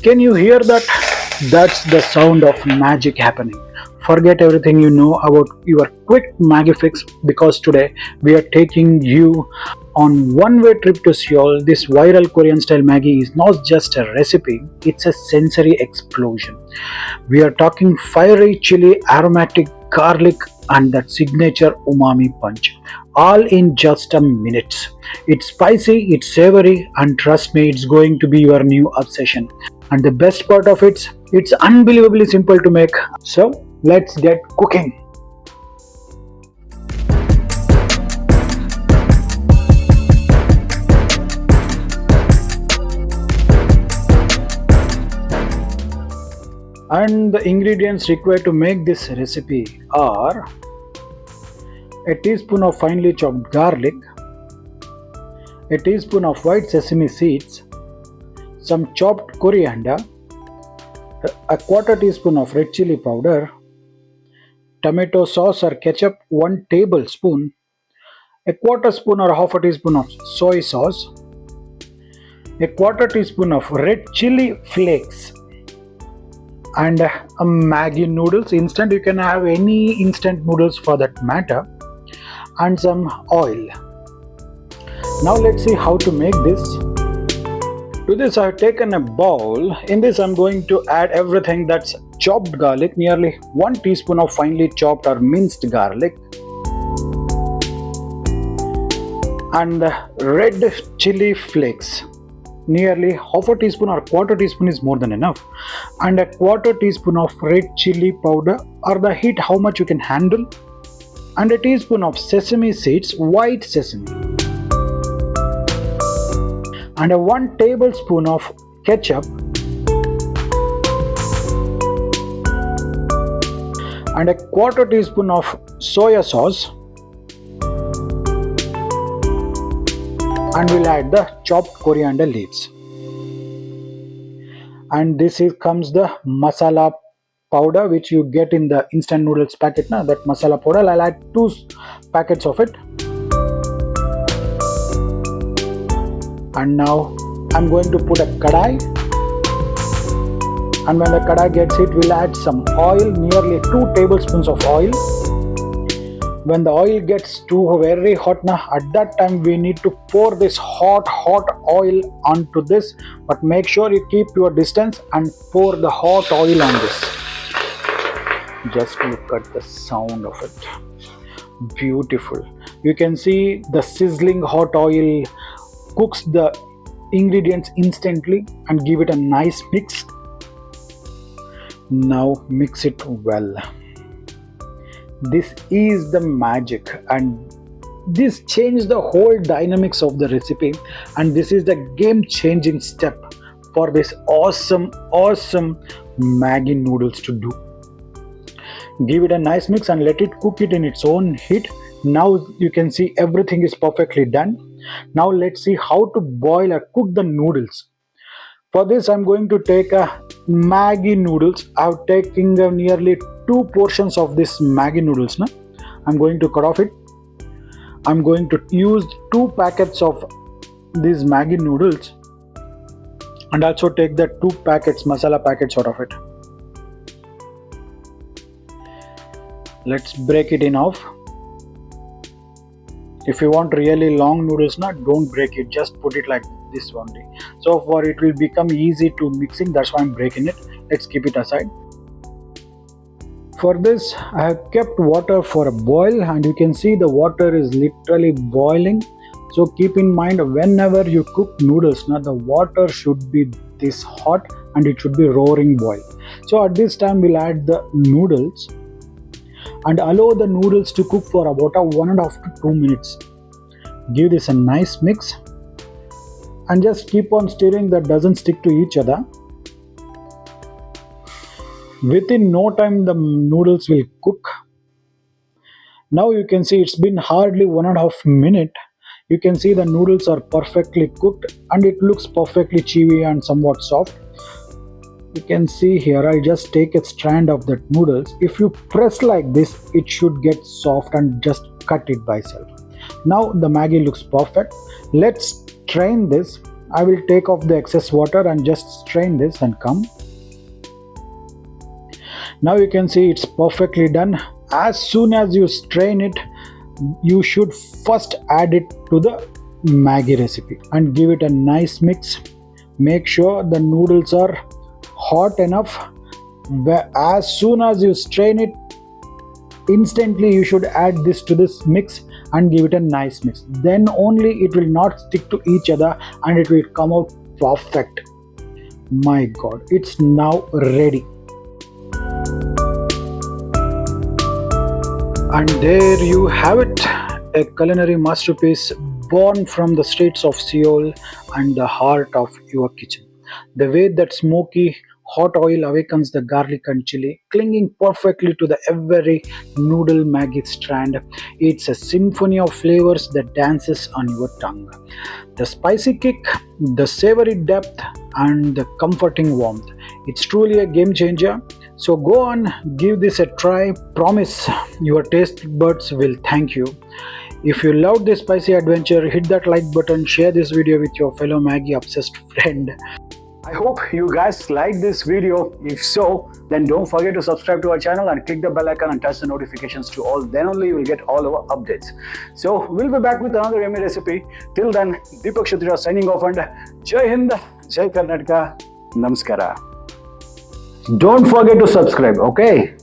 Can you hear that? That's the sound of magic happening. Forget everything you know about your quick Maggi fix because today we are taking you on one-way trip to Seoul. This viral Korean style Maggi is not just a recipe, it's a sensory explosion. We are talking fiery chili, aromatic garlic, and that signature umami punch, all in just a minute. It's spicy, it's savory, and trust me, it's going to be your new obsession. And the best part of it, it's unbelievably simple to make. So let's get cooking. And the ingredients required to make this recipe are a teaspoon of finely chopped garlic, a teaspoon of white sesame seeds, some chopped coriander, a quarter teaspoon of red chili powder, tomato sauce or ketchup 1 tablespoon, a quarter spoon or half a teaspoon of soy sauce, a quarter teaspoon of red chili flakes, and a Maggi noodles instant. You can have any instant noodles for that matter, and some oil. Now let's see how to make this. To this I have taken a bowl. In this I'm going to add everything that's chopped garlic, nearly 1 teaspoon of finely chopped or minced garlic, and red chili flakes. Nearly half a teaspoon or quarter teaspoon is more than enough, and a quarter teaspoon of red chili powder or the heat how much you can handle, and a teaspoon of sesame seeds, white sesame, and a 1 tablespoon of ketchup, and a quarter teaspoon of soy sauce, and we'll add the chopped coriander leaves. And this comes the masala powder which you get in the instant noodles packet. Now that masala powder, I'll add 2 packets of it. And now I'm going to put a kadai, and when the kadai gets heat, we'll add some oil, nearly 2 tablespoons of oil. When the oil gets too very hot now, at that time we need to pour this hot oil onto this, but make sure you keep your distance and pour the hot oil on this. Just look at the sound of it. Beautiful. You can see the sizzling hot oil cooks the ingredients instantly and give it a nice mix. Now mix it well. This is the magic, and this changed the whole dynamics of the recipe, and this is the game-changing step for this awesome Maggi noodles to do. Give it a nice mix and let it cook it in its own heat. Now you can see everything is perfectly done. Now let's see how to boil or cook the noodles. For this I'm going to take a Maggi noodles. I've taken nearly 2 portions of this Maggi noodles. Now I'm going to cut off it. I'm going to use 2 packets of these Maggi noodles, and also take the 2 packets masala packets out of it. Let's break it in half. If you want really long noodles, don't break it, just put it like this only. So for it will become easy to mixing, that's why I'm breaking it. Let's keep it aside. For this I have kept water for a boil, and you can see the water is literally boiling. So keep in mind, whenever you cook noodles, the water should be this hot and it should be roaring boil. So at this time we'll add the noodles and allow the noodles to cook for about 1.5 to 2 minutes. Give this a nice mix and just keep on stirring that doesn't stick to each other. Within no time the noodles will cook. Now you can see it's been hardly 1.5 minutes. You can see the noodles are perfectly cooked and it looks perfectly chewy and somewhat soft. You can see here, I just take a strand of that noodles. If you press like this, it should get soft and just cut it by itself. Now the Maggi looks perfect. Let's strain this I will take off the excess water and just strain this and come. Now you can see it's perfectly done. As soon as you strain it, you should first add it to the Maggi recipe and give it a nice mix. Make sure the noodles are hot enough. As soon as you strain it, instantly you should add this to this mix and give it a nice mix. Then only it will not stick to each other and it will come out perfect. My god, it's now ready. And there you have it, a culinary masterpiece born from the streets of Seoul and the heart of your kitchen. The way that smoky hot oil awakens the garlic and chili, clinging perfectly to the every noodle Maggi strand. It's a symphony of flavors that dances on your tongue. The spicy kick, the savory depth, and the comforting warmth. It's truly a game changer. So go on, give this a try. Promise your taste buds will thank you. If you loved this spicy adventure, hit that like button, share this video with your fellow Maggi obsessed friend. I hope you guys liked this video. If so, then don't forget to subscribe to our channel and click the bell icon and touch the notifications to all. Then only you will get all our updates. So we'll be back with another yummy recipe. Till then, Deepak signing off and Jai Hind, Jai Karnataka, Namaskara. Don't forget to subscribe, okay?